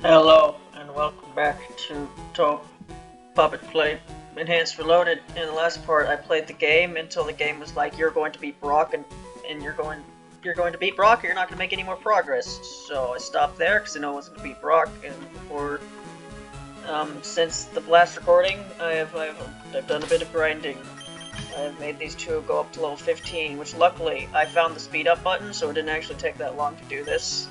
Hello and welcome back to Touhou Puppet Play Enhanced Reloaded. In the last part, I played the game until the game was like, "You're going to beat Brock, and you're going to beat Brock, or you're not going to make any more progress." So I stopped there because I know I wasn't going to beat Brock. And since the last recording, I've done a bit of grinding. I've made these two go up to level 15, which luckily I found the speed up button, so it didn't actually take that long to do this.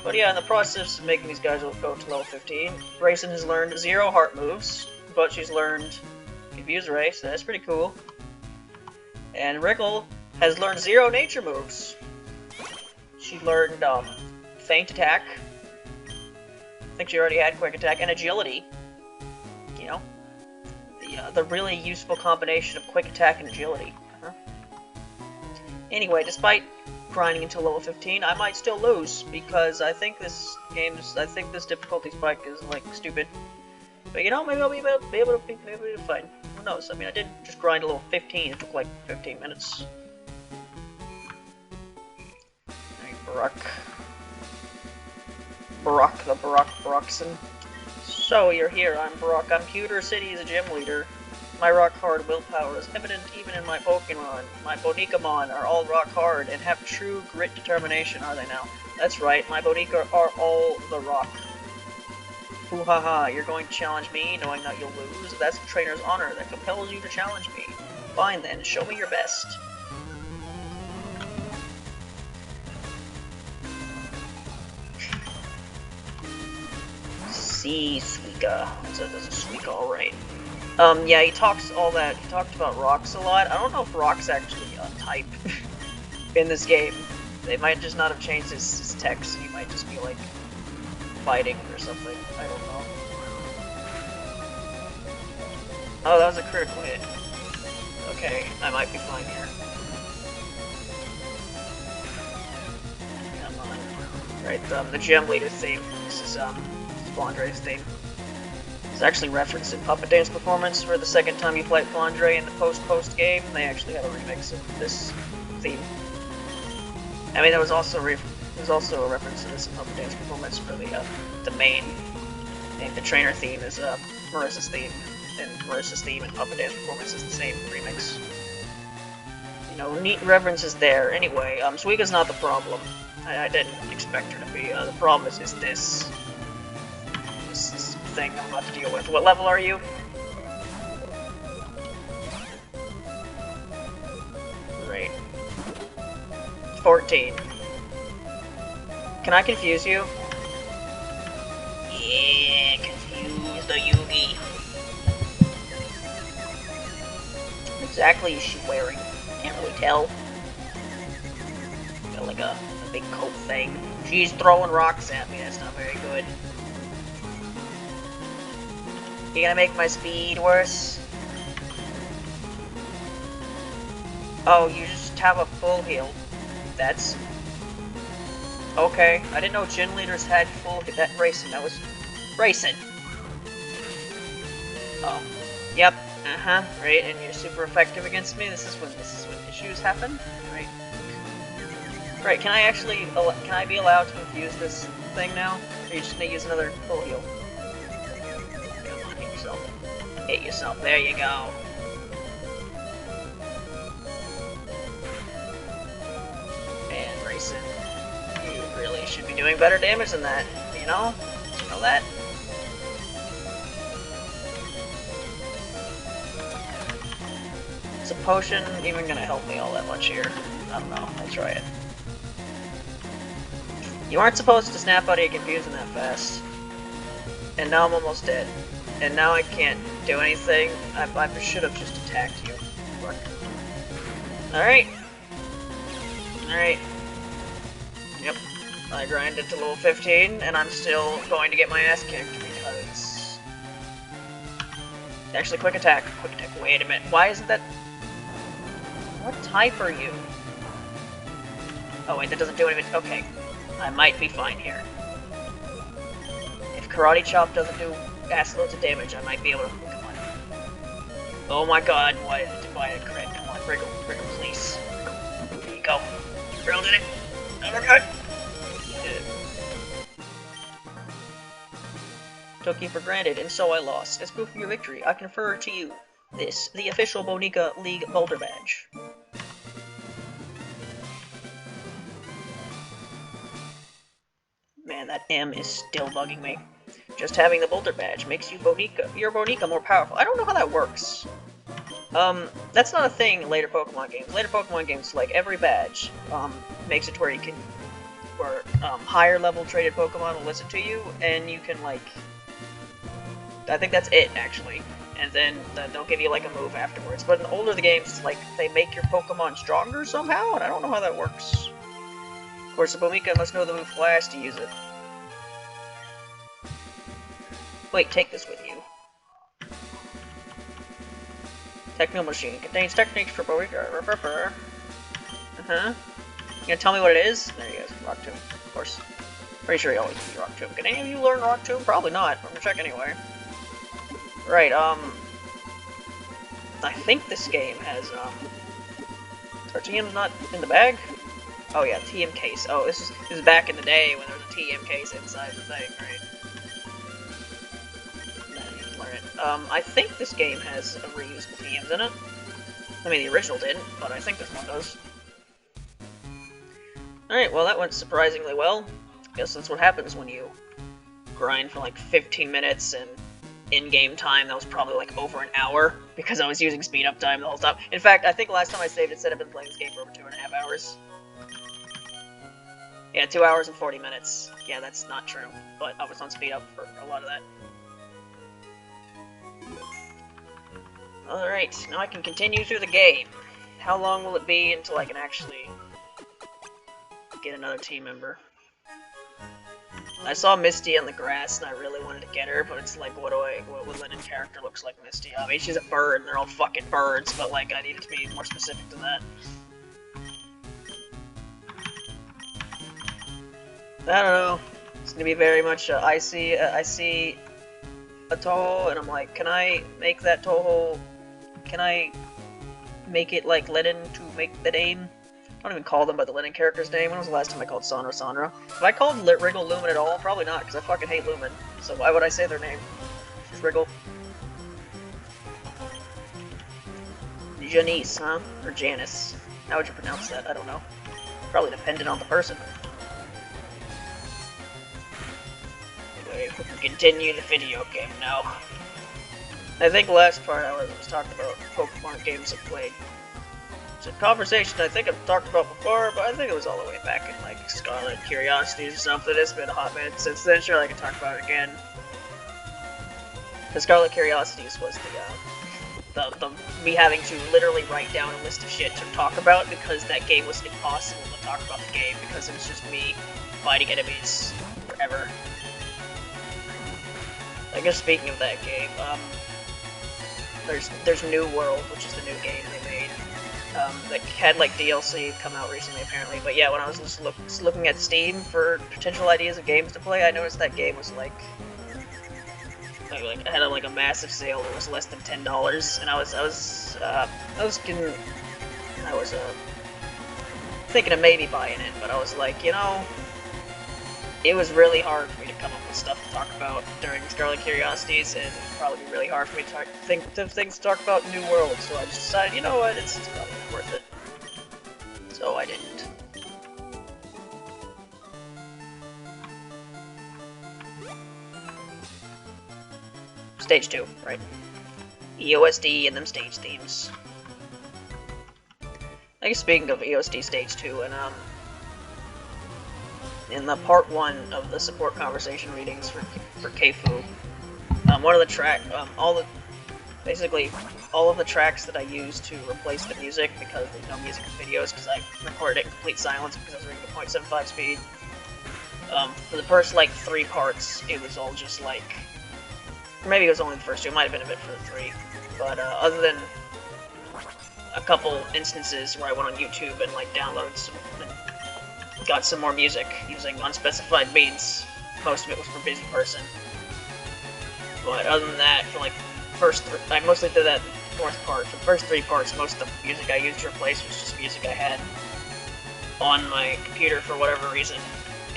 But yeah, in the process of making these guys go to level 15, Raisin has learned 0 heart moves, but she's learned Confuse Ray, so that's pretty cool. And Wriggle has learned 0 nature moves. She learned Feint Attack. I think she already had Quick Attack and Agility. You know, the really useful combination of Quick Attack and Agility. Anyway, despite grinding until level 15, I might still lose because I think this difficulty spike is like stupid. But you know, maybe I'll be able to find. Who knows? I mean, I did just grind a level 15. It took like 15 minutes. Alright, Brockson. So you're here. I'm Brock. I'm Pewter City as a gym leader. My rock-hard willpower is evident even in my Pokemon. My Bonikamon are all rock-hard and have true grit determination, are they now? That's right, my Bonika are all the rock. Hoo-ha-ha, you're going to challenge me, knowing that you'll lose? That's the trainer's honor that compels you to challenge me. Fine then, show me your best. See, Suika. That's a Suika, alright. Yeah, he talked about rocks a lot. I don't know if rock's actually a type in this game. They might just not have changed his text. He might just be like fighting or something. I don't know. Oh, that was a critical hit. Okay, I might be fine here. Come on. Right, the gym leader theme. This is Flandre's theme. It's actually referenced in Puppet Dance Performance, where the second time you play Flandre in the post game, they actually had a remix of this theme. I mean, there was also a reference to this in Puppet Dance Performance for the main. I think the trainer theme is Marissa's theme, and Marissa's theme in Puppet Dance Performance is the same remix. You know, neat references there. Anyway, Suika's not the problem. I didn't expect her to be. The problem is this thing I'm about to deal with. What level are you? Great. 14. Can I confuse you? Yeah, confuse the Yugi. What exactly is she wearing? Can't really tell. Got like a big coat thing. She's throwing rocks at me. That's not very good. You gonna make my speed worse? Oh, you just have a full heal. That's... okay. I didn't know gym leaders had full... that Racing. That was... Racing! Oh. Yep. Uh-huh. Right, and you're super effective against me? This is when issues happen? Right. Right, can I be allowed to confuse this thing now? Or are you just gonna use another full heal? Hit yourself. There you go. And Racing, you really should be doing better damage than that. You know? You know that? Is a potion even gonna help me all that much here? I don't know. I'll try it. You aren't supposed to snap out of your confusion that fast. And now I'm almost dead. And now I can't do anything. I should have just attacked you. Alright. Alright. Yep. I grinded to level 15, and I'm still going to get my ass kicked because... actually, quick attack. Quick attack. Wait a minute. Why isn't that... what type are you? Oh wait, that doesn't do anything. Okay. I might be fine here. If Karate Chop doesn't do ass loads of damage, I might be able to... come on. Oh my god, why did crit? Come on, Wriggle, please. There you go. Wriggle did it. Oh my god! You did it. Took you for granted, and so I lost. As proof of your victory, I confer to you this, the official Bonica League Boulder Badge. Man, that M is still bugging me. Just having the Boulder Badge makes your Bonica more powerful. I don't know how that works. That's not a thing in later Pokemon games. Later Pokemon games, like, every badge, makes it to where you can, where, higher level traded Pokemon will listen to you, and you can, like, I think that's it, actually. And then they'll give you, like, a move afterwards. But in older the games, like, they make your Pokemon stronger somehow, and I don't know how that works. Of course, the Bonica must know the move Flash to use it. Wait, take this with you. Techno Machine contains techniques for Bonica. You gonna tell me what it is? There you go, Rock Tomb, of course. Pretty sure you always use Rock Tomb. Can any of you learn Rock Tomb? Probably not. I'm gonna check anyway. Right, I think this game has, are TMs not in the bag? Oh yeah, TM case. Oh, this is back in the day when there was a TM case inside the thing, right? I think this game has a reusable TMs in it. I mean, the original didn't, but I think this one does. Alright, well that went surprisingly well. Guess that's what happens when you grind for like 15 minutes, and in-game time that was probably like over an hour, because I was using speed-up time the whole time. In fact, I think last time I saved it said I've been playing this game for over 2.5 hours. Yeah, 2 hours and 40 minutes. Yeah, that's not true, but I was on speed-up for a lot of that. Alright, now I can continue through the game. How long will it be until I can actually get another team member? I saw Misty on the grass and I really wanted to get her, but it's like, what linen character looks like Misty? I mean, she's a bird and they're all fucking birds, but like, I need it to be more specific than that. I don't know. It's gonna be very much, I see a Touhou and I'm like, can I make that Touhou? Can I make it like linen to make the name? I don't even call them by the linen character's name. When was the last time I called Sandra Sandra? Have I called Wriggle Lumen at all? Probably not, because I fucking hate Lumen. So why would I say their name? It's Wriggle. Janice, huh? Or Janice. How would you pronounce that? I don't know. Probably dependent on the person. Anyway, we can continue the video game now. I think last part I was talking about Pokemon games I've played. It's a conversation I think I've talked about before, but I think it was all the way back in like Scarlet Curiosities or something. It's been a hot minute since then. Sure, I can talk about it again. The Scarlet Curiosities was the me having to literally write down a list of shit to talk about, because that game was impossible to talk about the game because it was just me fighting enemies forever. I guess speaking of that game, there's New World, which is the new game they made. That had like DLC come out recently apparently, but yeah, when I was just looking at Steam for potential ideas of games to play, I noticed that game was like it had like a massive sale that was less than $10, and I was thinking of maybe buying it, but I was like, you know, it was really hard for me to come up with stuff to talk about during Scarlet Curiosities, and it would probably be really hard for me to think of things to talk about in New World, so I just decided, you know what, it's probably not worth it. So I didn't. Stage 2, right? EOSD and them stage themes. I guess speaking of EOSD Stage 2, and in the part 1 of the support conversation readings for Keifu, one of the basically all of the tracks that I used to replace the music, because there's no music in videos, because I recorded it in complete silence because I was reading at 0.75 speed. For the first like 3 parts, it was all just like, or maybe it was only the first 2, it might have been a bit for the 3, but other than a couple instances where I went on YouTube and like downloaded some, and got some more music using unspecified beats, most of it was for Busy Person. But other than that, for like I mostly did that in the 4th part. For the first 3 parts, most of the music I used to replace was just music I had on my computer for whatever reason.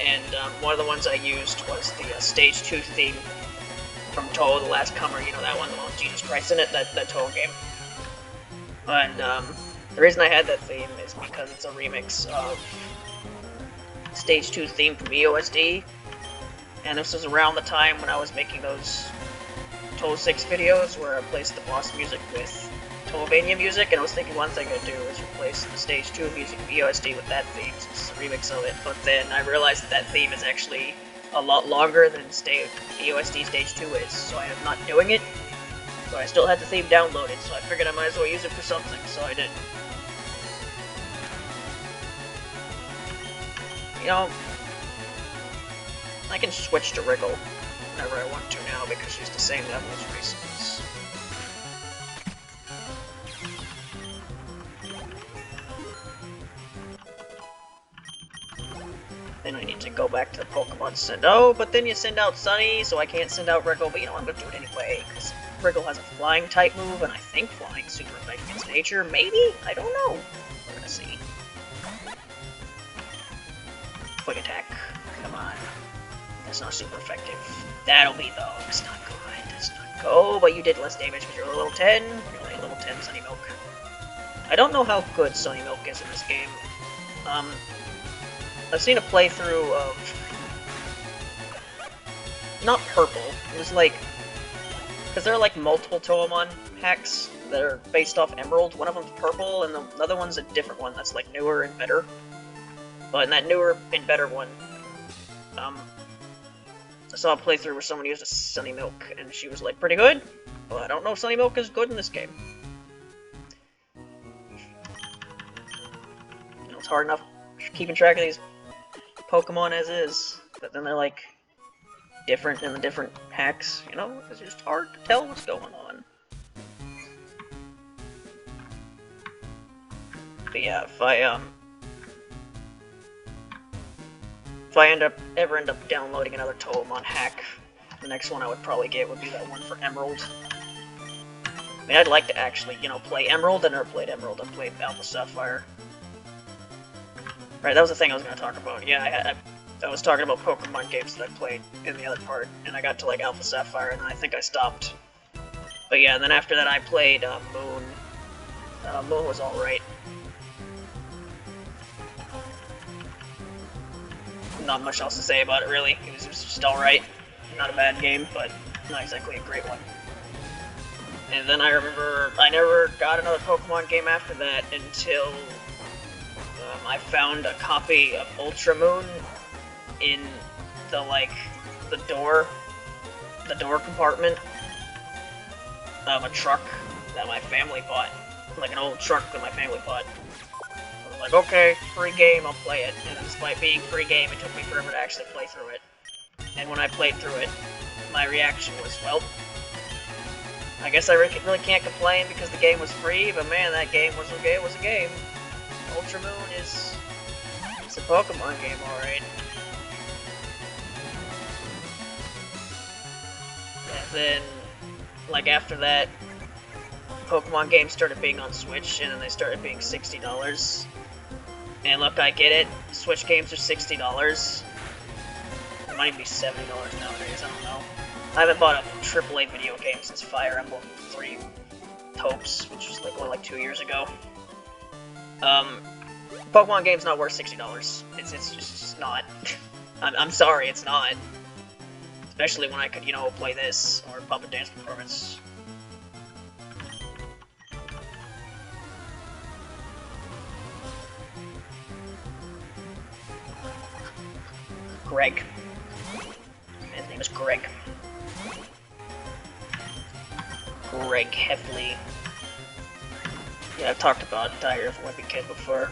And one of the ones I used was the Stage 2 theme from Touhou, The Last Comer, you know that one, the one with Jesus Christ in it, that Touhou game. And the reason I had that theme is because it's a remix of Stage 2 theme from EOSD, and this was around the time when I was making those Touhou 6 videos where I replaced the boss music with Touhouvania music, and I was thinking one thing I'd do is replace the Stage 2 music of EOSD with that theme, so it's a remix of it, but then I realized that theme is actually a lot longer than EOSD Stage 2 is, so I am not doing it, but I still had the theme downloaded, so I figured I might as well use it for something, so I did. You know, I can switch to Wriggle whenever I want to now because she's the same level as Reese's. Then I need to go back to the Pokemon Send. Oh, but then you send out Sunny, so I can't send out Wriggle, but you know, I'm gonna do it anyway, because Wriggle has a flying type move, and I think flying's super effective against nature. Maybe? I don't know. We're gonna see. Quick attack. Come on. That's not super effective. That'll be though. It's not good. It's not good. Oh, but you did less damage because you're a level 10. You're like level 10 Sunny Milk. I don't know how good Sunny Milk is in this game. I've seen a playthrough of... not Purple. It was like... because there are like multiple Touhoumon hacks that are based off Emerald. One of them's Purple, and the other one's a different one that's like newer and better. But in that newer and better one, I saw a playthrough where someone used a Sunny Milk, and she was like, pretty good. Well, I don't know if Sunny Milk is good in this game. You know, it's hard enough keeping track of these Pokemon as is, but then they're like different in the different hacks, you know? It's just hard to tell what's going on. But yeah, if I ever end up downloading another Touhoumon hack, the next one I would probably get would be that one for Emerald. I mean, I'd like to actually, you know, play Emerald. I never played Emerald. I played Alpha Sapphire. Right, that was the thing I was going to talk about. Yeah, I was talking about Pokemon games that I played in the other part, and I got to like Alpha Sapphire, and then I think I stopped. But yeah, and then after that I played Moon. Moon was alright. Not much else to say about it, really. It was just alright. Not a bad game, but not exactly a great one. And then I remember I never got another Pokemon game after that until I found a copy of Ultra Moon in the door compartment of a truck that my family bought. Like an old truck that my family bought. Like, okay, free game, I'll play it. And despite being free game, it took me forever to actually play through it. And when I played through it, my reaction was, well, I guess I really can't complain because the game was free, but man, that game was a game. Ultra Moon it's a Pokemon game, alright. And then, like, after that, Pokemon games started being on Switch, and then they started being $60. And look, I get it. Switch games are $60. It might even be $70 nowadays, I don't know. I haven't bought a AAA video game since Fire Emblem 3 Hopes, which was like 2 years ago. Pokemon game's not worth $60. It's just not. I'm sorry, it's not. Especially when I could, you know, play this, or Pump and Dance Performance. Greg. His name is Greg. Greg Heffley. Yeah, I've talked about Diary of a Wimpy Kid before.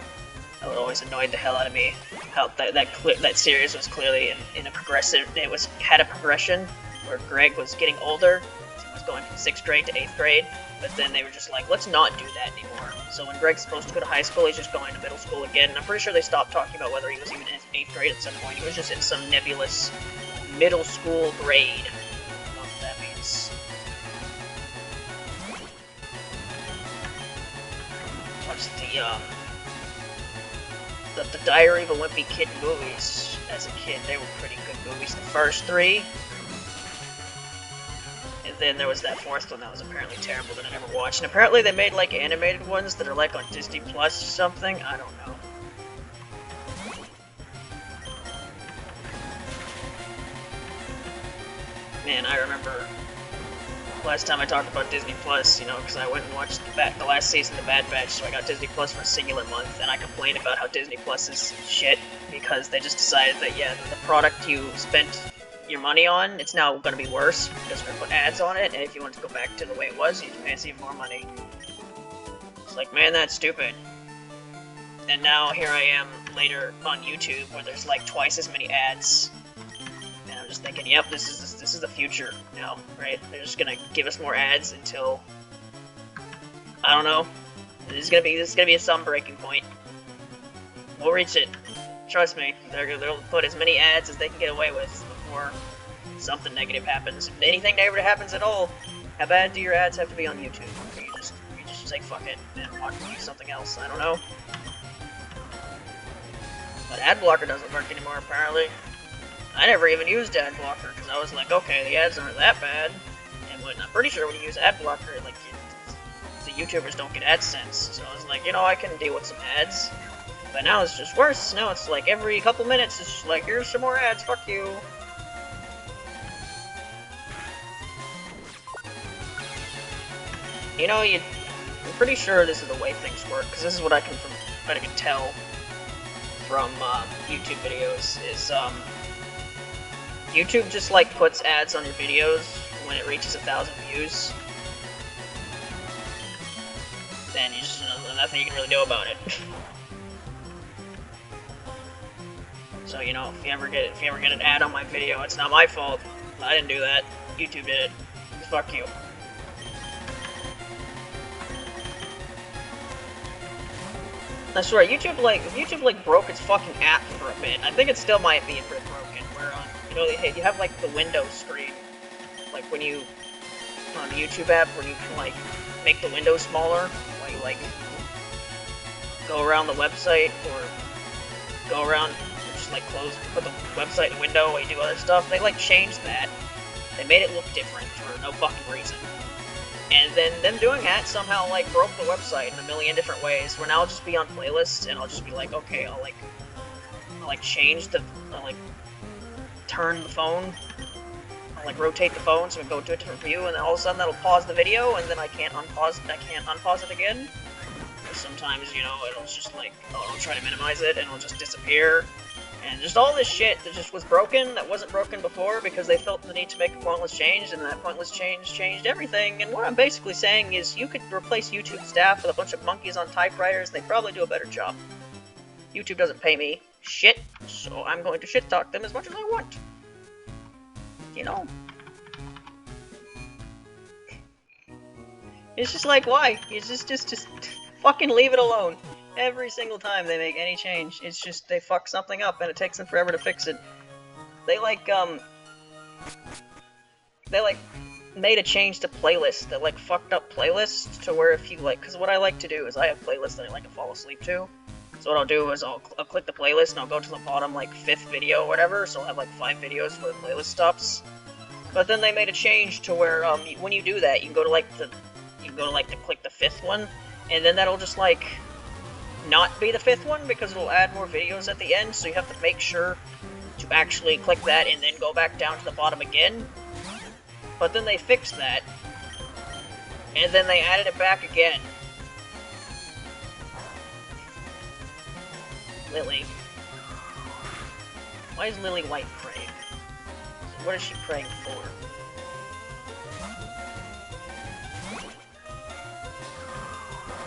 That would always annoyed the hell out of me. How that series was clearly in a progressive. Had a progression where Greg was getting older. He was going from 6th grade to 8th grade. But then they were just like, let's not do that anymore. So when Greg's supposed to go to high school, he's just going to middle school again. And I'm pretty sure they stopped talking about whether he was even in 8th grade at some point. He was just in some nebulous middle school grade. I don't know what that means. What's the Diary of a Wimpy Kid movies as a kid? They were pretty good movies. The first 3. then there was that fourth one that was apparently terrible that I never watched. And apparently they made like animated ones that are like on Disney Plus or something. I don't know. Man, I remember last time I talked about Disney Plus, you know, because I went and watched the last season of The Bad Batch, so I got Disney Plus for a singular month, and I complained about how Disney Plus is shit, because they just decided that, yeah, the product you spent your money on, it's now going to be worse, because we're going to put ads on it, and if you want to go back to the way it was, you have to pay us even more money. It's like, man, that's stupid. And now here I am later on YouTube, where there's like twice as many ads. And I'm just thinking, yep, this is the future now, right? They're just gonna give us more ads until, I don't know. This is gonna be some breaking point. We'll reach it. Trust me. They'll put as many ads as they can get away with before something negative happens. If anything negative happens at all, how bad do your ads have to be on YouTube? Or you just say fuck it and watch something else. I don't know. But ad blocker doesn't work anymore apparently. I never even used ad blocker because I was like, okay, the ads aren't that bad. And I'm pretty sure when you use ad blocker, like, the YouTubers don't get AdSense. So I was like, you know, I can deal with some ads. But now it's just worse. Now it's like every couple minutes, it's just like, here's some more ads, fuck you. You know, I'm pretty sure this is the way things work, because this is what I can tell from YouTube videos, is, YouTube just, like, puts ads on your videos when it reaches 1,000 views. Then you just, nothing you can really do about it. So, you know, if you ever get an ad on my video, it's not my fault. I didn't do that. YouTube did it. Fuck you. I swear, YouTube broke its fucking app for a bit. I think it still might be a bit broken, where, you know, you have, like, the window screen, like, when you, on the YouTube app, where you can, like, make the window smaller, while you, like, go around the website, or go around, just, like, put the website in the window while you do other stuff. They, like, changed that. They made it look different for no fucking reason. And then them doing that somehow, like, broke the website in a million different ways, where now I'll just be on playlists, and I'll just be like, okay, I'll change I'll, like, turn the phone, I'll, like, rotate the phone so we go to a different view, and then all of a sudden that'll pause the video, and then I can't unpause it again. Or sometimes, you know, it'll just, like, I'll try to minimize it, and it'll just disappear. And just all this shit that just was broken, that wasn't broken before, because they felt the need to make a pointless change, and that pointless change changed everything. And what I'm basically saying is, you could replace YouTube staff with a bunch of monkeys on typewriters, they'd probably do a better job. YouTube doesn't pay me shit, so I'm going to shit talk them as much as I want. You know? It's just like, why? It's just fucking leave it alone. Every single time they make any change, it's just they fuck something up and it takes them forever to fix it. They made a change to playlists that like fucked up playlists to where if you like, because what I like to do is I have playlists that I like to fall asleep to. So what I'll do is I'll click the playlist and I'll go to the bottom like 5th video or whatever, so I'll have like 5 videos where the playlist stops. But then they made a change to where when you do that, you can go to click the 5th one, and then that'll just like not be the 5th one because it'll add more videos at the end, so you have to make sure to actually click that and then go back down to the bottom again. But then they fixed that, and then they added it back again. Lily. Why is Lily White praying? What is she praying for?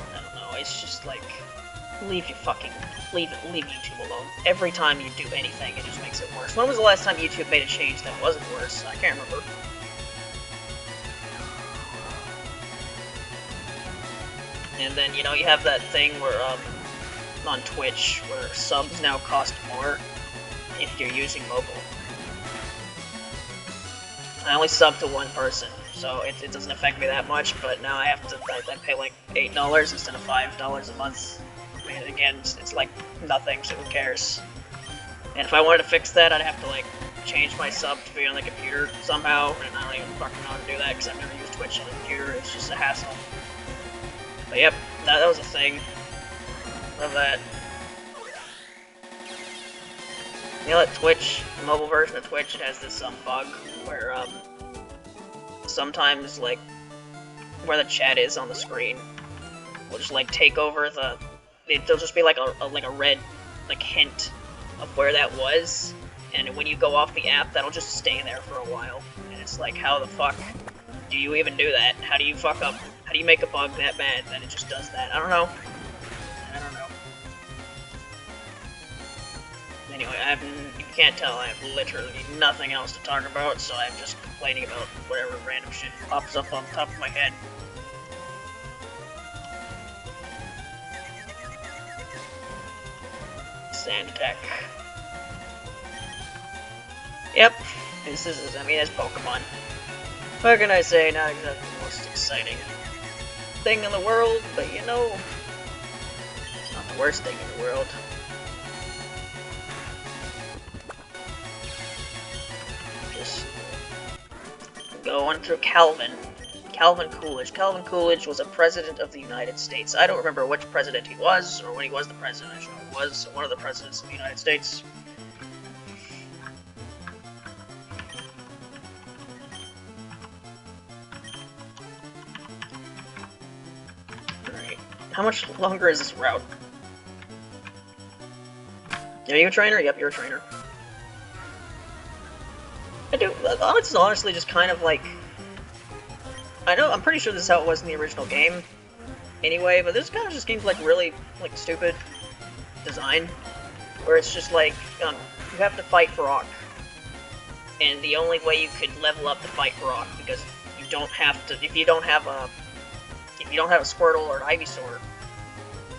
I don't know, it's just like, leave YouTube alone. Every time you do anything, it just makes it worse. When was the last time YouTube made a change that wasn't worse? I can't remember. And then, you know, you have that thing where, on Twitch, where subs now cost more if you're using mobile. I only sub to one person, so it doesn't affect me that much, but now I have to, I pay like $8 instead of $5 a month. I mean, again, it's like nothing, so who cares? And if I wanted to fix that, I'd have to like change my sub to be on the computer somehow, and I don't even fucking know how to do that because I've never used Twitch on the computer. It's just a hassle. But yep, that was a thing. Love that. You know that Twitch, the mobile version of Twitch, it has this bug where sometimes like where the chat is on the screen will just like take over the. There'll just be like a red like hint of where that was, and when you go off the app, that'll just stay there for a while. And it's like, how the fuck do you even do that? How do you fuck up? How do you make a bug that bad that it just does that? I don't know. I don't know. Anyway, if you can't tell, I have literally nothing else to talk about, so I'm just complaining about whatever random shit pops up on the top of my head. Sand attack. Yep, this is, I mean, it's Pokemon. What can I say? Not exactly the most exciting thing in the world, but you know, it's not the worst thing in the world. Just going through Calvin Coolidge. Calvin Coolidge was a president of the United States. I don't remember which president he was, or when he was the president. I should know he was one of the presidents of the United States. Alright. How much longer is this route? Are you a trainer? Yep, you're a trainer. It's honestly just kind of like... I'm pretty sure this is how it was in the original game, anyway, but this kind of just seems like really, like, stupid design, where it's just like, you have to fight Brock, and the only way you could level up to fight Brock, because you don't have to, if you don't have a Squirtle or an Ivysaur,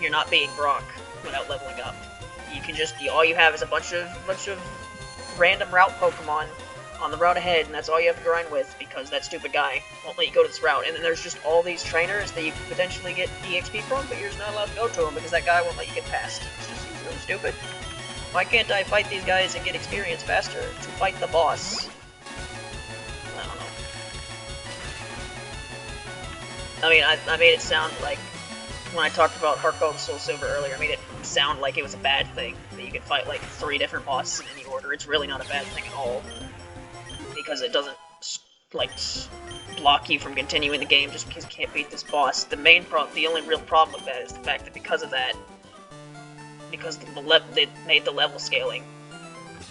you're not beating Brock without leveling up. You can just, all you have is a bunch of random route Pokemon on the route ahead, and that's all you have to grind with, because that stupid guy won't let you go to this route. And then there's just all these trainers that you could potentially get EXP from, but you're just not allowed to go to them because that guy won't let you get past. It's just really stupid. Why can't I fight these guys and get experience faster to fight the boss? I don't know. I mean, I made it sound like, when I talked about Heart Gold Soul Silver earlier, I made it sound like it was a bad thing, that you could fight like 3 different bosses in any order. It's really not a bad thing at all, because it doesn't, like, block you from continuing the game just because you can't beat this boss. The only real problem with that is the fact that because of that, because they made the level scaling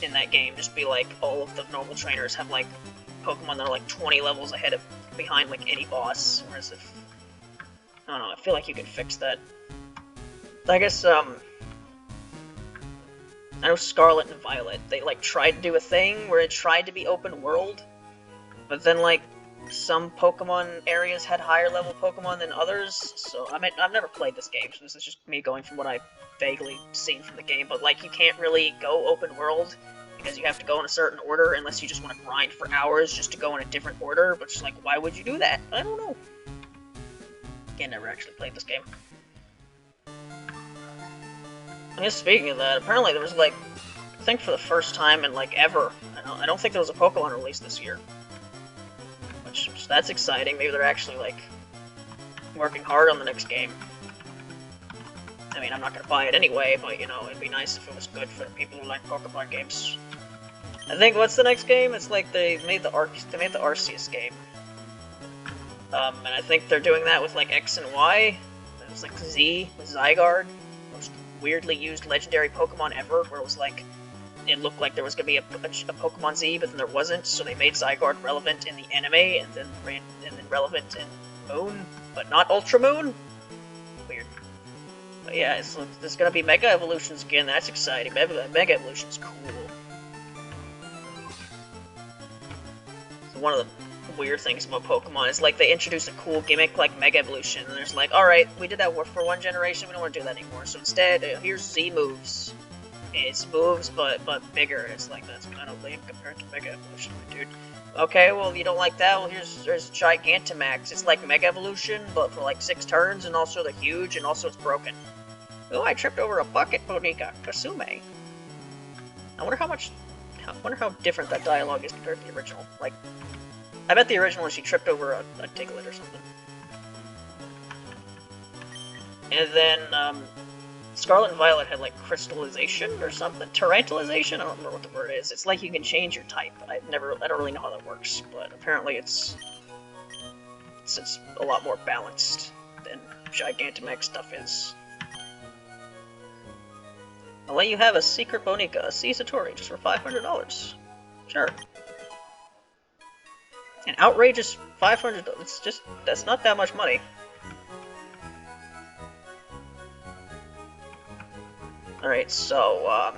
in that game just be like, all of the normal trainers have, like, Pokemon that are, like, 20 levels behind, like, any boss, whereas if, I don't know, I feel like you can fix that. I guess, I know Scarlet and Violet, they, like, tried to do a thing where it tried to be open world, but then, like, some Pokemon areas had higher level Pokemon than others, so, I mean, I've never played this game, so this is just me going from what I've vaguely seen from the game, but, like, you can't really go open world, because you have to go in a certain order, unless you just want to grind for hours just to go in a different order, which is like, why would you do that? I don't know. Again, never actually played this game. I guess speaking of that, apparently there was, like, I think for the first time in, like, ever, I don't think there was a Pokemon release this year. Which, that's exciting. Maybe they're actually, like, working hard on the next game. I mean, I'm not gonna buy it anyway, but, you know, it'd be nice if it was good for people who like Pokemon games. I think, what's the next game? It's like they made the Arceus game. And I think they're doing that with, like, X and Y. It was, like, Z, with Zygarde. Most weirdly used legendary Pokemon ever, where it was, like, it looked like there was going to be a Pokemon Z, but then there wasn't, so they made Zygarde relevant in the anime, and then relevant in Moon, but not Ultra Moon? Weird. But yeah, there's going to be Mega Evolutions again, that's exciting. Mega Evolution's cool. So one of the weird things about Pokemon is, like, they introduce a cool gimmick like Mega Evolution, and there's like, alright, we did that for one generation, we don't want to do that anymore, so instead, here's Z moves. It's moves, but bigger. It's like, that's kind of lame compared to Mega Evolution, dude. Okay, well, you don't like that? Well, there's Gigantamax. It's like Mega Evolution, but for like 6 turns, and also they're huge, and also it's broken. Oh, I tripped over a bucket, Bonica. Kasume. I wonder how much I wonder how different that dialogue is compared to the original. Like, I bet the original she tripped over a Diglett or something. And then, Scarlet and Violet had, like, crystallization or something? Tarantalization? I don't remember what the word is. It's like you can change your type. I don't really know how that works, but apparently it's a lot more balanced than Gigantamax stuff is. I'll let you have a secret Bonica, a C Satori, just for $500. Sure. An outrageous $500. It's just, that's not that much money. Alright, so,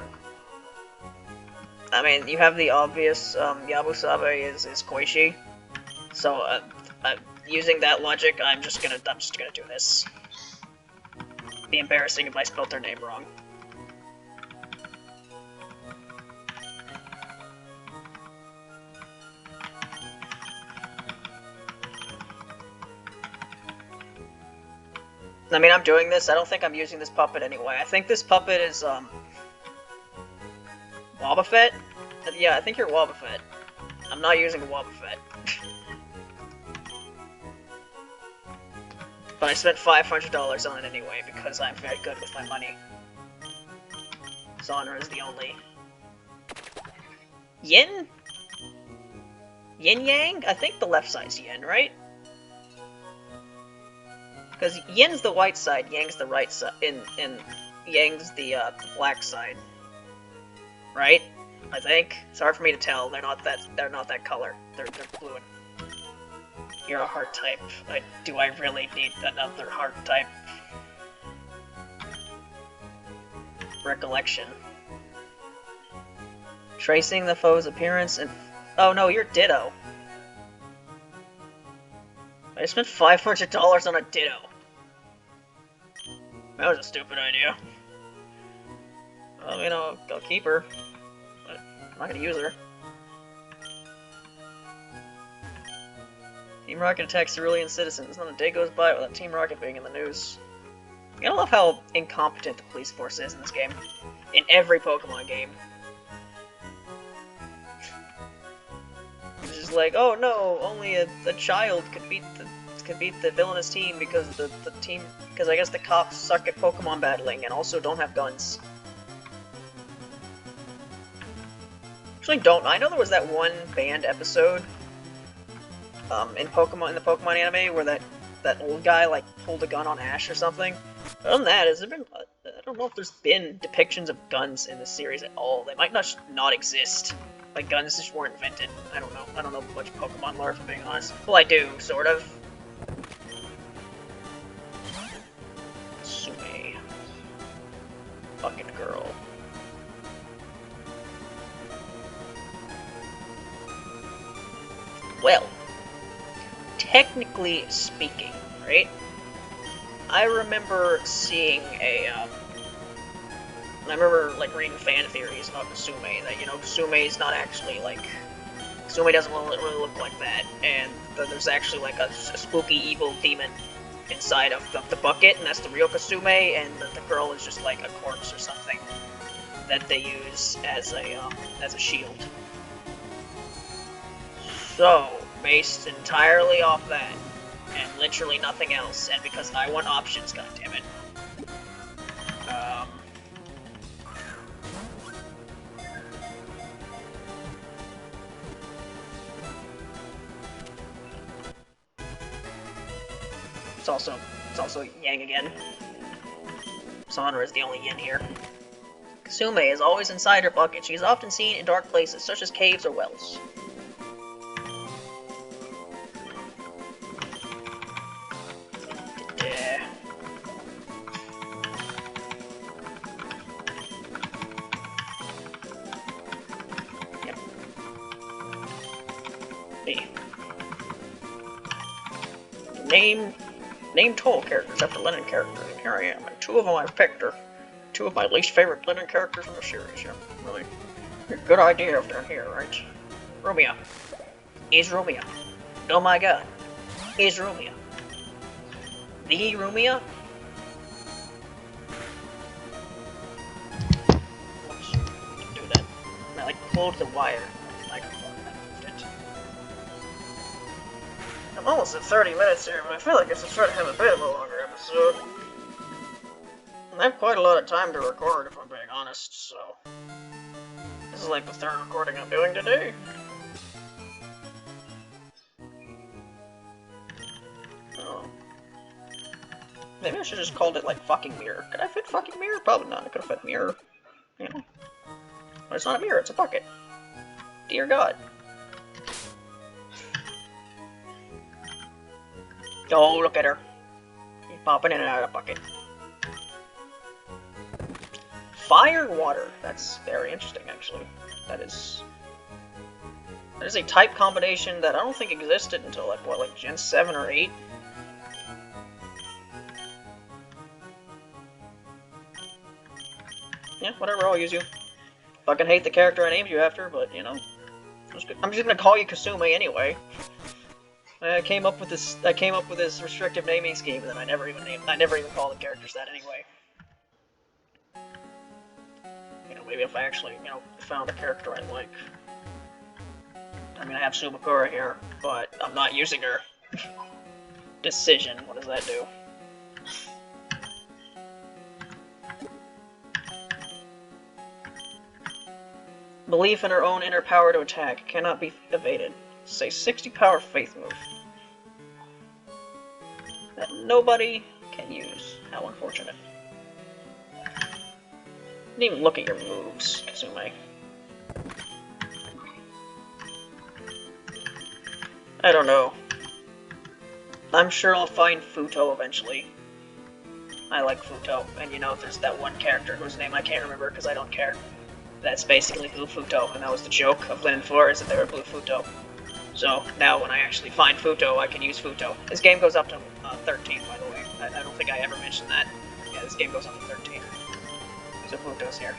I mean, you have the obvious, Yabusabe is Koichi. So, using that logic, I'm just gonna do this. It'd be embarrassing if I spelled their name wrong. I mean, I'm doing this. I don't think I'm using this puppet anyway. I think this puppet is, Wobbuffet? Yeah, I think you're Wobbuffet. I'm not using a Wobbuffet. But I spent $500 on it anyway, because I'm very good with my money. Zahner is the only... Yin? Yin-Yang? I think the left side's Yin, right? Because Yin's the white side, Yang's the right side, and Yang's the black side, right? I think it's hard for me to tell. They're not that color. They're blue. You're a heart type. Do I really need another heart type? Recollection. Tracing the foe's appearance and oh no, you're Ditto. I spent $500 on a Ditto. That was a stupid idea. Well, you know, I'll keep her. But I'm not gonna use her. Team Rocket attacks civilian citizens. Not a day goes by without Team Rocket being in the news. I gotta love how incompetent the police force is in this game. In every Pokemon game. It's just like, oh no, only a child could beat the villainous team because because I guess the cops suck at Pokemon battling and also don't have guns. Actually, I know there was that one banned episode in the Pokemon anime where that old guy like pulled a gun on Ash or something. Other than that, has there been? I don't know if there's been depictions of guns in this series at all. They might not exist. Like guns just weren't invented. I don't know. I don't know much Pokemon lore, if I'm being honest. Well, I do, sort of. Sume. Bucket Girl. Well, technically speaking, right? I remember seeing I remember like reading fan theories about Sume that, you know, Sume is not actually like, Sume doesn't really look like that, and that there's actually like a spooky evil demon inside of the bucket, and that's the real Kasume, and the girl is just like a corpse or something that they use as a shield. So, based entirely off that, and literally nothing else, and because I want options, goddammit. It's also Yang again. Sandra is the only Yin here. Kasume is always inside her bucket. She is often seen in dark places, such as caves or wells. Name Touhou characters after Lennon characters, and here I am. And two of them I've picked are two of my least favorite Lennon characters in the series. Yeah, really. Good idea up down here, right? Romeo. Is Romeo. Oh my god. Is Romeo. The Romeo? Oops. Do that. No. like pulled the wire from the microphone and I moved it. I'm almost at 30 minutes here, but I feel like I should try to have a bit of a longer episode. I have quite a lot of time to record, if I'm being honest, so... This is like the third recording I'm doing today. Oh. Maybe I should have just called it, like, fucking mirror. Could I fit fucking mirror? Probably not. I could have fit mirror. You know. But it's not a mirror, it's a bucket. Dear God. Oh, look at her. She's popping in and out of the bucket. Fire water. That's very interesting, actually. That is a type combination that I don't think existed until, like, what, like Gen 7 or 8? Yeah, whatever, I'll use you. Fucking hate the character I named you after, but, you know. I'm just gonna call you Kasumi anyway. I came up with this restrictive naming scheme, and then I never even call the characters that anyway. You know, maybe if I actually, you know, found a character I like. I mean, I have Subakura here, but I'm not using her. Decision, what does that do? Belief in her own inner power to attack cannot be evaded. Say 60 power faith move. That nobody can use. How unfortunate. Didn't even look at your moves, Kazume. I don't know. I'm sure I'll find Futo eventually. I like Futo, and you know, there's that one character whose name I can't remember because I don't care. That's basically Blue Futo, and that was the joke of Linen 4, is that they were Blue Futo. So, now when I actually find Futo, I can use Futo. This game goes up to 13, by the way. I don't think I ever mentioned that. Yeah, this game goes up to 13. So Futo's here.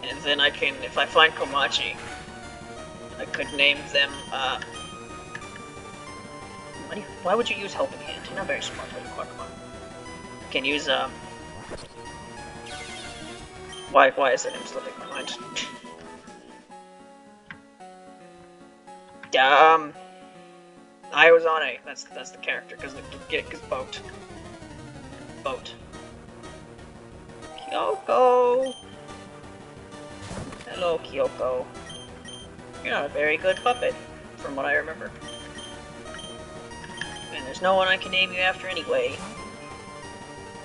And then I can, if I find Komachi, I could name them, why would you use Helping Hand? You're not very smart, but you come on. You can use, why is that name slipping my mind? Ayozane, that's the character, because boat. Boat. Kyoko! Hello, Kyoko. You're not a very good puppet, from what I remember. And there's no one I can name you after anyway.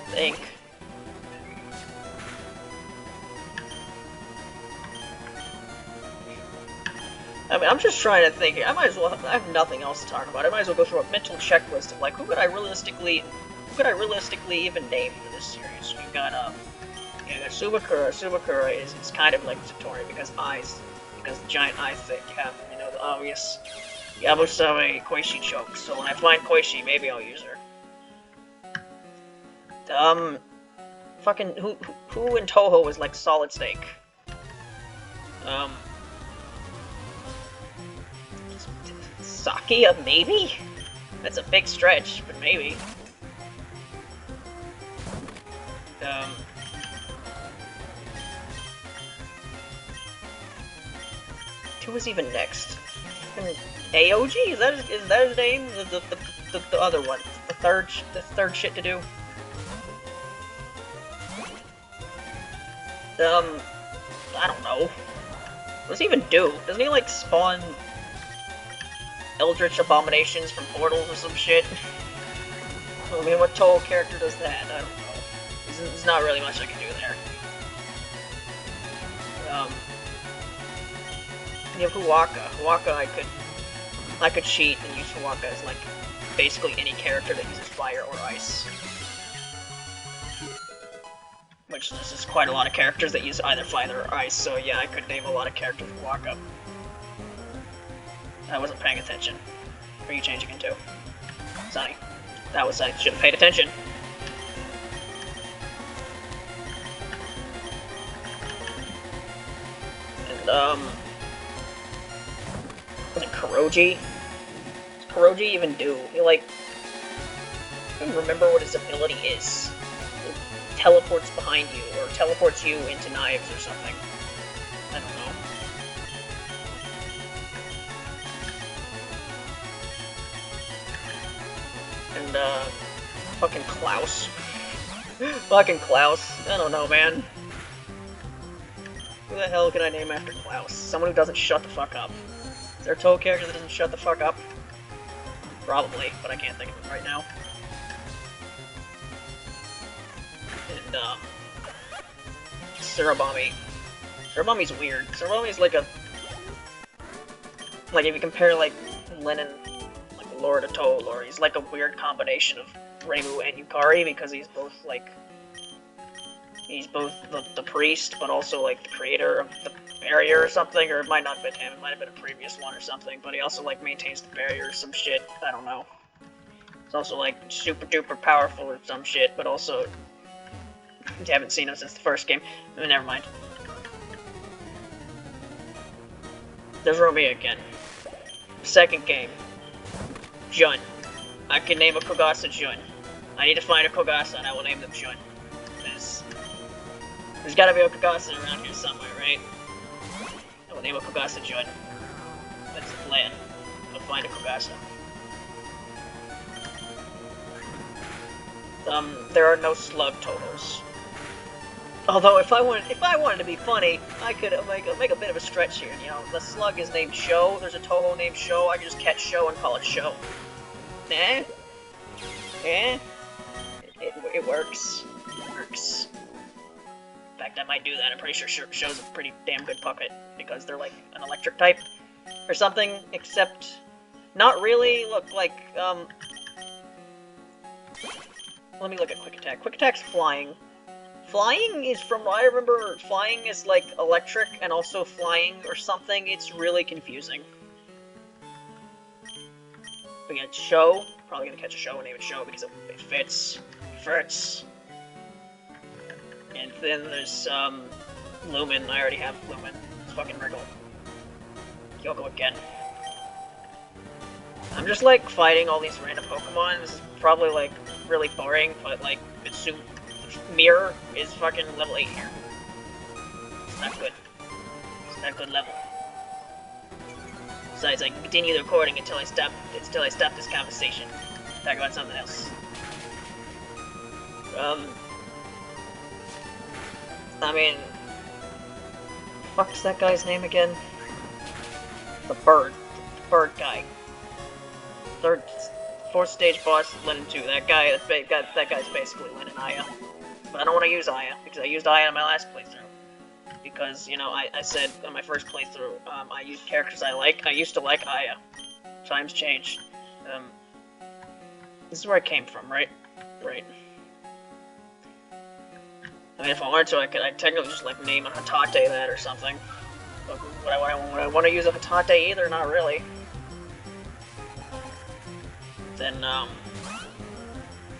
Think. I mean, I'm just trying to think. I have nothing else to talk about. I might as well go through a mental checklist of, like, who could I realistically even name for this series? We've got, Subakura. Subakura is kind of like Satori because the giant eye thing. You have, you know, the obvious Yabusame Koishi choke. So when I find Koishi, maybe I'll use her. Fucking, who in Touhou is like Solid Snake? Sakia, maybe? That's a big stretch, but maybe. Who was even next? Aoji? Is that his name? The other one. The third shit to do? I don't know. What does he even do? Doesn't he, like, spawn Eldritch abominations from portals or some shit? I mean, what Touhou character does that? I don't know. There's not really much I can do there. You have Huwaka. Huwaka, I could cheat and use Huwaka as, like, basically any character that uses fire or ice. Which, this is quite a lot of characters that use either fire or ice, so yeah, I could name a lot of characters with Huwaka. I wasn't paying attention. What are you changing into? Sonny. I should have paid attention. And, was it Kuroji? What does Kuroji even do? He, like, I don't even remember what his ability is. teleports behind you, or teleports you into knives or something. I don't know. And, fucking Klaus. Fucking Klaus. I don't know, man. Who the hell can I name after Klaus? Someone who doesn't shut the fuck up. Is there a Touhou character that doesn't shut the fuck up? Probably, but I can't think of it right now. And, Surabami. Surabami's weird. Surabami's like a... Like, if you compare, like, Lennon, like, Lord of Touhou lore, he's like a weird combination of Reimu and Yukari, because he's both, like... He's both the priest, but also, like, the creator of the barrier or something, or it might not have been him, it might have been a previous one or something, but he also, like, maintains the barrier or some shit, I don't know. He's also, like, super duper powerful or some shit, but also... You haven't seen him since the first game. Never mind. There's Romy again. Second game. Jun. I can name a Kogasa Jun. I need to find a Kogasa and I will name them Jun. There's gotta be a Kogasa around here somewhere, right? I will name a Kogasa Jun. That's the plan. I'll find a Kogasa. There are no slug Touhous. Although if I wanted to be funny, I could make a bit of a stretch here. You know, the slug is named Sho. There's a Touhou named Sho. I can just catch Sho and call it Sho. Eh? Eh? It works. It works. In fact, I might do that. I'm pretty sure Sho's a pretty damn good puppet because they're like an electric type or something. Except, not really. Look, like let me look at Quick Attack. Quick Attack's flying. Flying is, from what I remember, flying is like electric and also flying or something. It's really confusing. We got Sho. Probably gonna catch a Sho and name it Sho because it fits. Fits. And then there's Lumen. I already have Lumen. It's fucking Wriggle. Kyoko again. I'm just like fighting all these random Pokemon. This is probably like really boring, but like Mitsu Mirror is fucking level 8 here. It's not good. It's not good level. Besides, I can continue the recording until I stop this conversation. Talk about something else. I mean, fuck's that guy's name again? The bird guy. Fourth stage boss, Lennon 2. That guy's basically Lennon Aya. But I don't want to use Aya, because I used Aya in my last playthrough. Because, you know, I said in my first playthrough, I used characters I like. I used to like Aya. Times changed. This is where I came from, right? Right. I mean, if I wanted to, I'd technically just, like, name a Hatate that or something. But would I want to use a Hatate either? Not really. Then,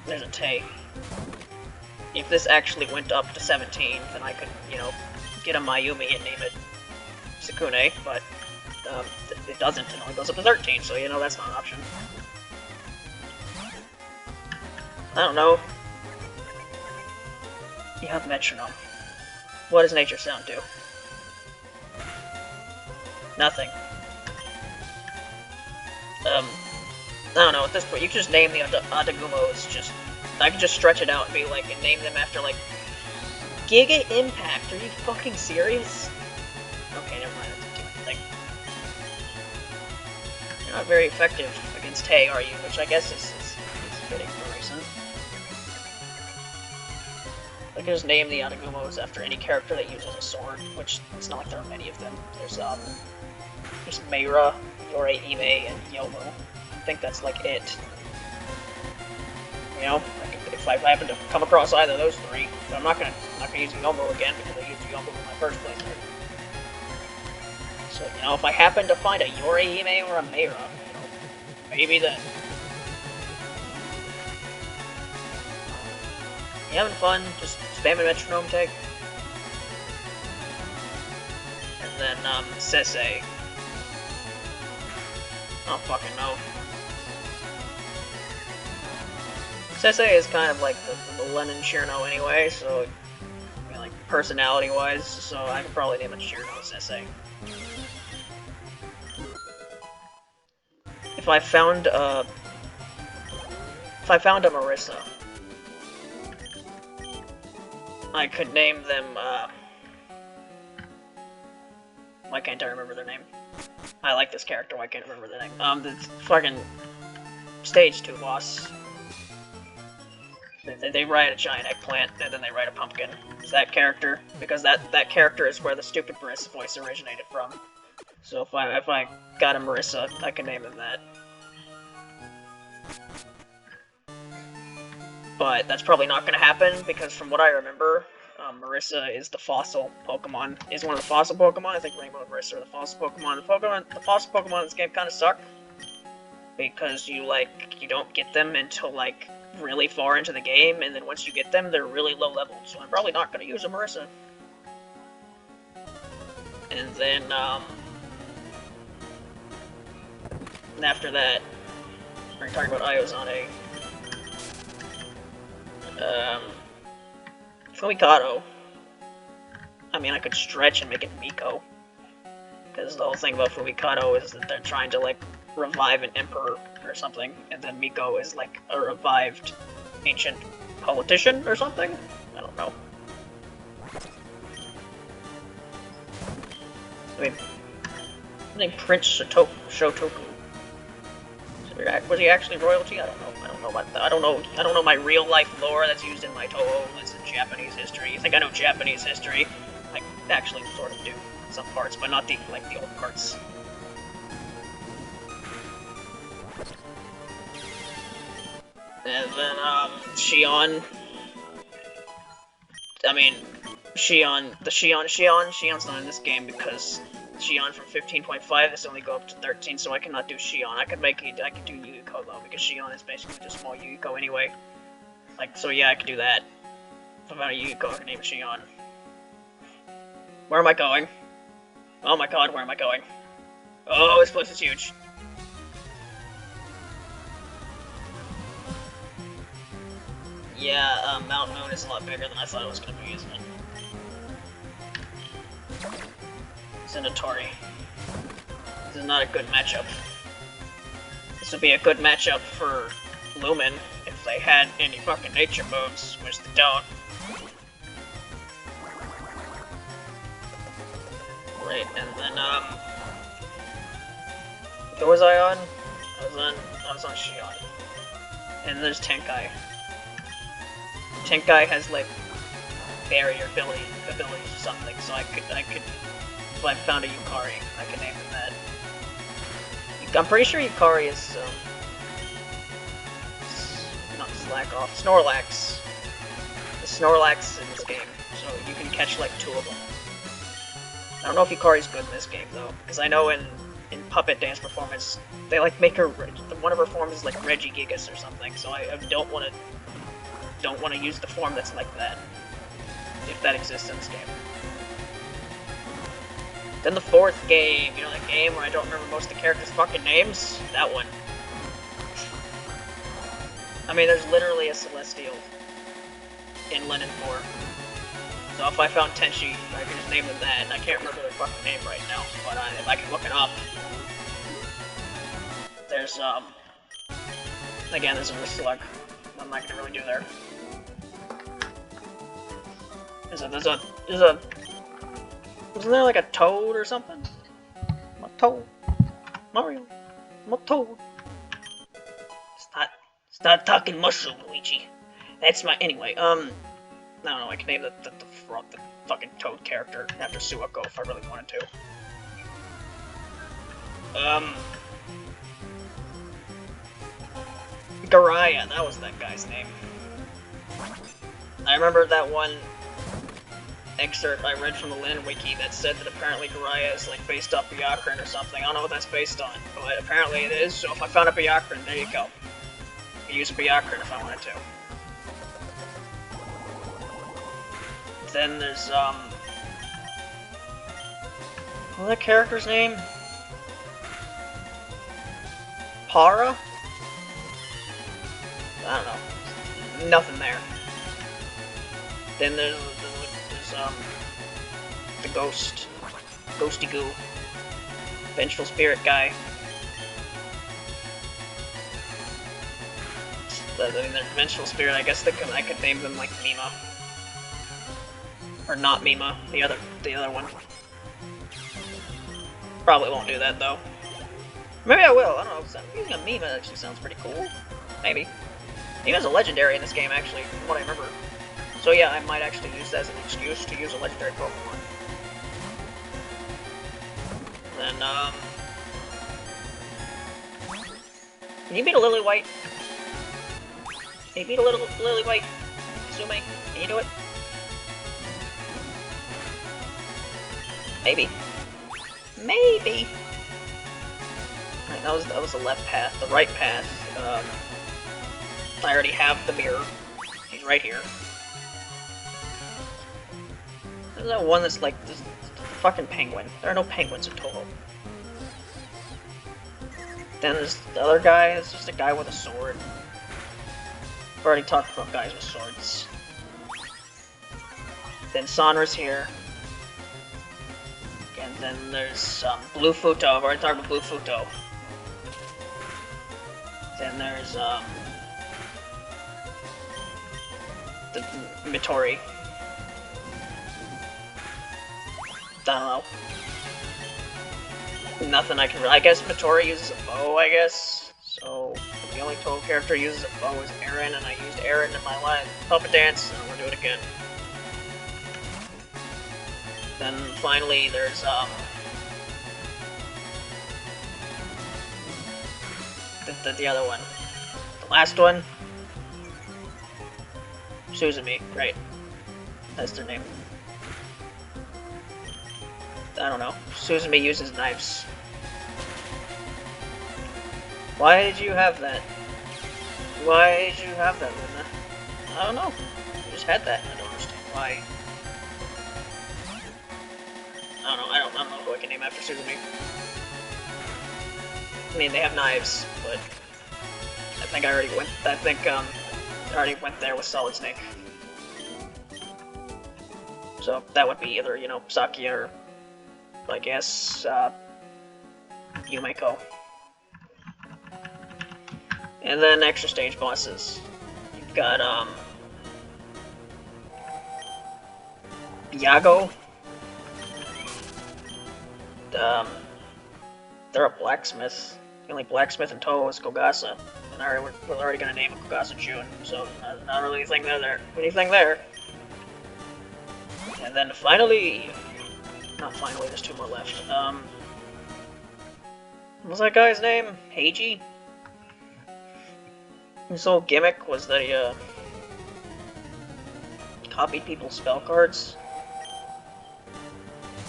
there's a Tay. If this actually went up to 17, then I could, you know, get a Mayumi and name it Sukune, but it doesn't. It only goes up to 13, so, you know, that's not an option. I don't know. You have metronome. What does nature sound do? Nothing. I don't know, at this point, you can just name the Adagumos, just... I can just stretch it out and be like, and name them after, like... Giga Impact, are you fucking serious? Okay, never mind, that's too much thing. You're not very effective against Tay, are you? Which I guess is fitting for a reason. I can just name the Adagumos after any character that uses a sword, which it's not like there are many of them. There's Meira, Yorei Ime, and Yomo. I think that's like it. You know, like if I happen to come across either of those three, but I'm not gonna use Yomo again because I used Yomo in my first playthrough. So, you know, if I happen to find a Yorei Ime or a Meira, you know, maybe then. You having fun? Just spamming metronome tag? And then, Sensei. I don't fucking know. Sensei is kind of like the Lenin Chirno anyway, so I mean, like personality-wise, so I could probably name it Chirno Sensei. If I found a Marissa, I could name them. Why can't I remember their name? I like this character. Why can't I remember their name? The fucking stage 2 boss. They ride a giant eggplant, and then they ride a pumpkin. It's that character, because that character is where the stupid Marissa voice originated from. So if I got a Marissa, I can name him that. But that's probably not going to happen, because from what I remember, Marissa is the fossil Pokemon. Is one of the fossil Pokemon. I think Rainbow and Marissa are the fossil Pokemon. The fossil Pokemon in this game kind of suck, because you don't get them until like really far into the game, and then once you get them, they're really low level, so I'm probably not going to use a Marissa. And then, after that, we're talking about Iozane. Fumikado. I mean, I could stretch and make it Miko, because the whole thing about Fumikado is that they're trying to, like, revive an emperor or something, and then Miko is like a revived ancient politician or something? I don't know. I mean, Prince Shotoku. Was he actually royalty? I don't know. I don't know about that. I don't know my real life lore that's used in my Touhou. That's in Japanese history. You think I know Japanese history? I actually sort of do some parts, but not the old parts. And then, Shion. I mean, Shion's not in this game because Shion from 15.5 has only go up to 13, so I cannot do Shion. I could do Yukiko though, because Shion is basically just small Yukiko anyway. Like, so yeah, I could do that. If I found a Yukiko, I could name Shion. Where am I going? Oh my god, where am I going? Oh, this place is huge. Yeah, Mount Moon is a lot bigger than I thought it was going to be, isn't it? Zendatori. This is not a good matchup. This would be a good matchup for Lumen if they had any fucking nature moves, which they don't. Right, and then, who was I on? I was on Shion. And there's Tenkai. Tenkai has, like, barrier abilities or something, so I could, if I found a Yukari, I could name him that. I'm pretty sure Yukari is, not Snorlax. The Snorlax in this game, so you can catch, like, 2 of them. I don't know if Yukari's good in this game, though, because I know in Puppet Dance Performance, they, like, make her, one of her forms is, like, Regigigas or something, so I don't want to use the form that's like that, if that exists in this game. Then the 4th game, you know that game where I don't remember most of the characters' fucking names? That one. I mean, there's literally a Celestial in Lenin 4. So if I found Tenchi, I could just name them that, and I can't remember their fucking name right now, but if I can look it up. There's, again, there's a Slug. I'm not gonna really do there. Isn't there like a Toad or something? I'm a Toad. Mario. I'm a Toad. Stop talking mushroom, Luigi. That's my, anyway, I don't know, I can name the fucking Toad character after Suwako if I really wanted to. Garaya, that was that guy's name. I remember that one excerpt I read from the Lin Wiki that said that apparently Garaya is like based off Byakuran or something. I don't know what that's based on, but apparently it is, so if I found a Byakuran, there you go. I could use a Byakuran if I wanted to. Then there's, what's that character's name? Para? I don't know. nothing there. Then there's the ghosty goo, vengeful spirit guy. I mean, the vengeful spirit. I guess I could name them like Mima, or not Mima. The other one. Probably won't do that though. Maybe I will. I don't know. Using a Mima actually sounds pretty cool. Maybe. Mima's a legendary in this game, actually, from what I remember. So yeah, I might actually use that as an excuse to use a legendary Pokemon. Then, can you beat a Lily-White? Can you beat a little Lily-White? Sume? Can you do it? Maybe. Maybe. Alright, that was the left path. The right path, I already have the mirror. He's right here. There's that one that's like this fucking penguin. There are no penguins in Touhou. Then there's the other guy. It's just a guy with a sword. I've already talked about guys with swords. Then Sonra's here. And then there's Blue Futo. I've already talked about Blue Futo. Then there's the Mittori. I don't know. Nothing I can. I guess Mittori uses a bow. I guess so. The only Touhou character who uses a bow is Aaron, and I used Aaron in my live puppet dance, and I'm gonna do it again. Then finally, there's the other one, the last one, Suzumi, right? That's their name. I don't know. Suzumi uses knives. Why did you have that? Why did you have that, Luna? I don't know. You just had that. I don't understand why. I don't know who I can name after Suzumi. I mean, they have knives, but I think I already went. I already went there with Solid Snake. So that would be either, you know, Sakia or, I guess, Yumeko. And then extra stage bosses. You've got Yago. They're a blacksmith. The only blacksmith in Touhou is Kogasa. And we're already gonna name Kogasa Jun, so not really anything anything there. And then finally, not finally, there's two more left. What was that guy's name? Heiji? His whole gimmick was that he copied people's spell cards.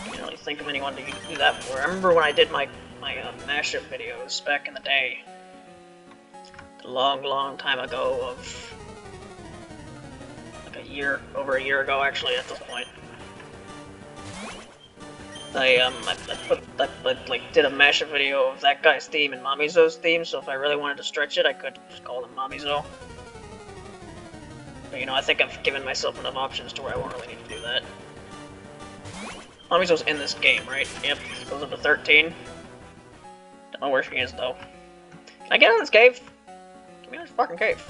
I can't really think of anyone to do that for. I remember when I did my mashup videos back in the day, a long time ago, of like over a year ago actually at this point. I did a mashup video of that guy's theme and Mamizo's theme, so if I really wanted to stretch it, I could just call them Mamizo. But you know, I think I've given myself enough options to where I won't really need to do that. Mamizo's in this game, right? Yep, goes up to 13. Don't know where she is, though. Can I get out of this cave? Get me out of this fucking cave.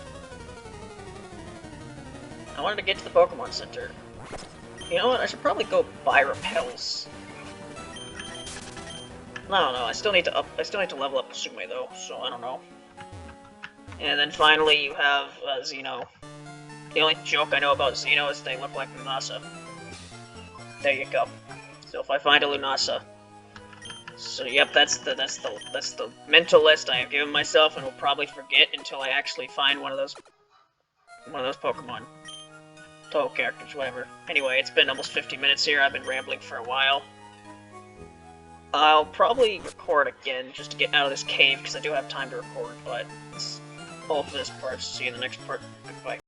I wanted to get to the Pokemon Center. You know what? I should probably go buy repels. I don't know. I still need to level up Sume though, so I don't know. And then finally, you have Xeno. The only joke I know about Xeno is they look like Lunasa. There you go. So if I find a Lunasa, so yep, that's the mental list I have given myself, and will probably forget until I actually find one of those Pokemon. Touhou characters, whatever. Anyway, it's been almost 50 minutes here. I've been rambling for a while. I'll probably record again just to get out of this cave because I do have time to record, but that's all for this part. See you in the next part. Goodbye.